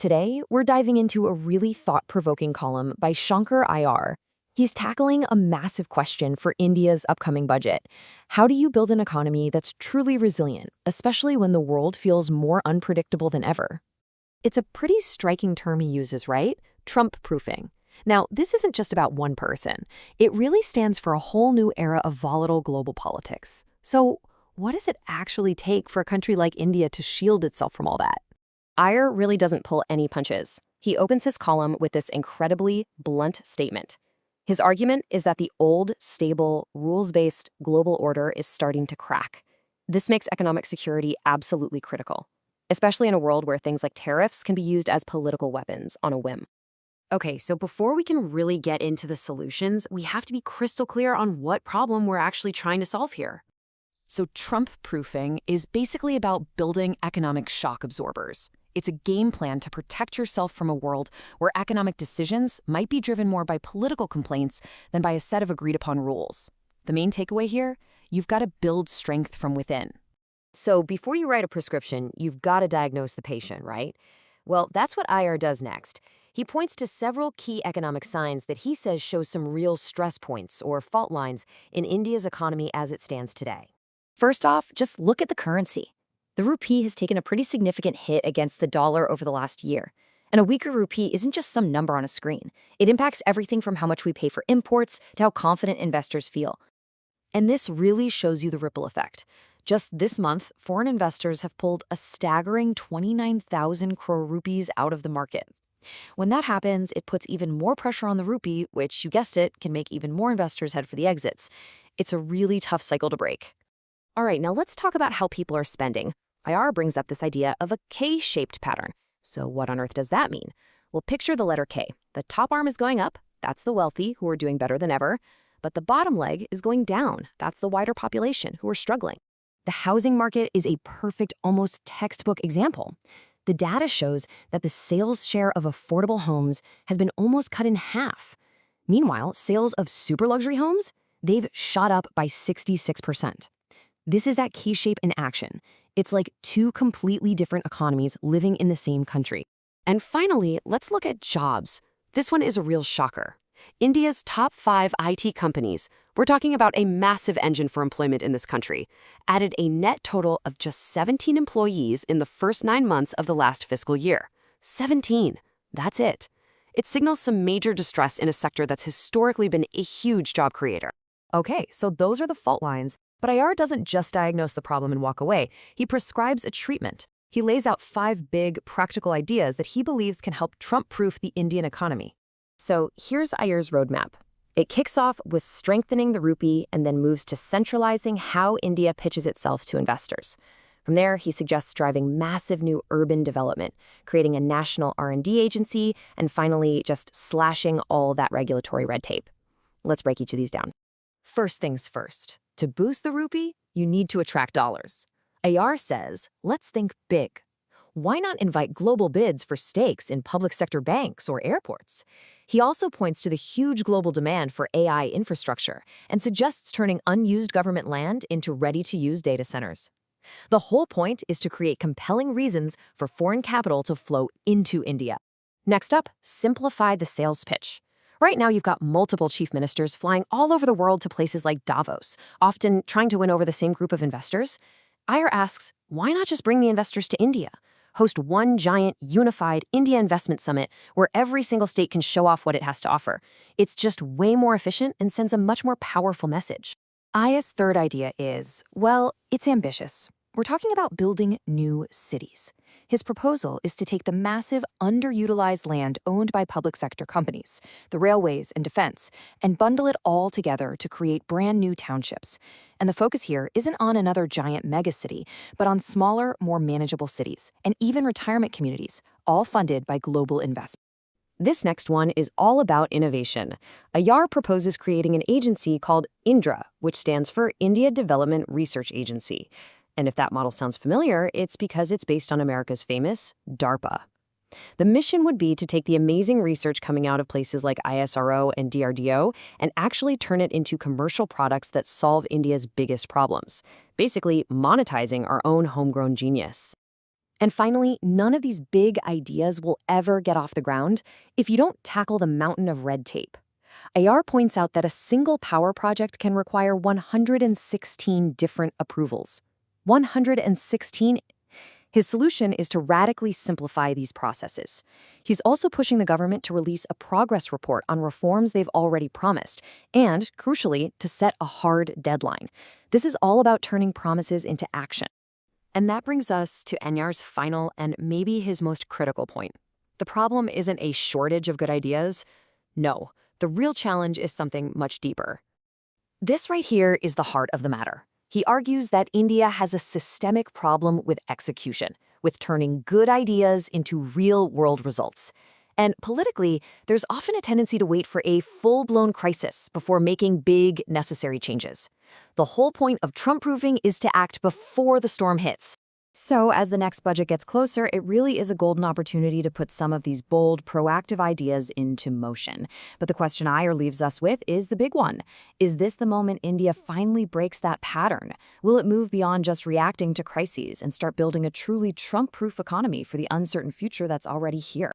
Today, we're diving into a really thought-provoking column by Shankar IR. He's tackling a massive question for India's upcoming budget. How do you build an economy that's truly resilient, especially when the world feels more unpredictable than ever? It's a pretty striking term he uses, right? Trump-proofing. Now, this isn't just about one person. It really stands for a whole new era of volatile global politics. So, what does it actually take for a country like India to shield itself from all that? Iyer really doesn't pull any punches. He opens his column with this incredibly blunt statement. His argument is that the old, stable, rules-based global order is starting to crack. This makes economic security absolutely critical, especially in a world where things like tariffs can be used as political weapons on a whim. Okay, so before we can really get into the solutions, we have to be crystal clear on what problem we're actually trying to solve here. So Trump-proofing is basically about building economic shock absorbers. It's a game plan to protect yourself from a world where economic decisions might be driven more by political complaints than by a set of agreed-upon rules. The main takeaway here? You've got to build strength from within. So before you write a prescription, you've got to diagnose the patient, right? Well, that's what IR does next. He points to several key economic signs that he says show some real stress points or fault lines in India's economy as it stands today. First off, just look at the currency. The rupee has taken a pretty significant hit against the dollar over the last year. And a weaker rupee isn't just some number on a screen. It impacts everything from how much we pay for imports to how confident investors feel. And this really shows you the ripple effect. Just this month, foreign investors have pulled a staggering 29,000 crore rupees out of the market. When that happens, it puts even more pressure on the rupee, which, you guessed it, can make even more investors head for the exits. It's a really tough cycle to break. All right, now let's talk about how people are spending. IR brings up this idea of a K-shaped pattern. So what on earth does that mean? Well, picture the letter K. The top arm is going up. That's the wealthy, who are doing better than ever. But the bottom leg is going down. That's the wider population, who are struggling. The housing market is a perfect, almost textbook example. The data shows that the sales share of affordable homes has been almost cut in half. Meanwhile, sales of super luxury homes, they've shot up by 66%. This is that key shape in action. It's like two completely different economies living in the same country. And finally, let's look at jobs. This one is a real shocker. India's top 5 IT companies, we're talking about a massive engine for employment in this country, added a net total of just 17 employees in the first 9 months of the last fiscal year. 17. That's it. It signals some major distress in a sector that's historically been a huge job creator. Okay, so those are the fault lines. But IR doesn't just diagnose the problem and walk away. He prescribes a treatment. He lays out 5 big, practical ideas that he believes can help Trump-proof the Indian economy. So here's IR's roadmap. It kicks off with strengthening the rupee and then moves to centralizing how India pitches itself to investors. From there, he suggests driving massive new urban development, creating a national R&D agency, and finally just slashing all that regulatory red tape. Let's break each of these down. First things first. To boost the rupee, you need to attract dollars. IR says, let's think big. Why not invite global bids for stakes in public sector banks or airports? He also points to the huge global demand for AI infrastructure and suggests turning unused government land into ready-to-use data centers. The whole point is to create compelling reasons for foreign capital to flow into India. Next up, simplify the sales pitch. Right now, you've got multiple chief ministers flying all over the world to places like Davos, often trying to win over the same group of investors. IR asks, why not just bring the investors to India? Host one giant, unified India investment summit where every single state can show off what it has to offer. It's just way more efficient and sends a much more powerful message. IR's third idea is, well, it's ambitious. We're talking about building new cities. His proposal is to take the massive, underutilized land owned by public sector companies, the railways and defense, and bundle it all together to create brand new townships. And the focus here isn't on another giant megacity, but on smaller, more manageable cities, and even retirement communities, all funded by global investment. This next one is all about innovation. IR proposes creating an agency called INDRA, which stands for India Development Research Agency. And if that model sounds familiar, it's because it's based on America's famous DARPA. The mission would be to take the amazing research coming out of places like ISRO and DRDO and actually turn it into commercial products that solve India's biggest problems, basically monetizing our own homegrown genius. And finally, none of these big ideas will ever get off the ground if you don't tackle the mountain of red tape. AR points out that a single power project can require 116 different approvals. 116. His solution is to radically simplify these processes. He's also pushing the government to release a progress report on reforms they've already promised, and, crucially, to set a hard deadline. This is all about turning promises into action. And that brings us to Enyar's final and maybe his most critical point. The problem isn't a shortage of good ideas. No, the real challenge is something much deeper. This right here is the heart of the matter. He argues that India has a systemic problem with execution, with turning good ideas into real-world results. And politically, there's often a tendency to wait for a full-blown crisis before making big, necessary changes. The whole point of Trump-proofing is to act before the storm hits. So, as the next budget gets closer, it really is a golden opportunity to put some of these bold, proactive ideas into motion. But the question Iyer leaves us with is the big one. Is this the moment India finally breaks that pattern? Will it move beyond just reacting to crises and start building a truly Trump-proof economy for the uncertain future that's already here?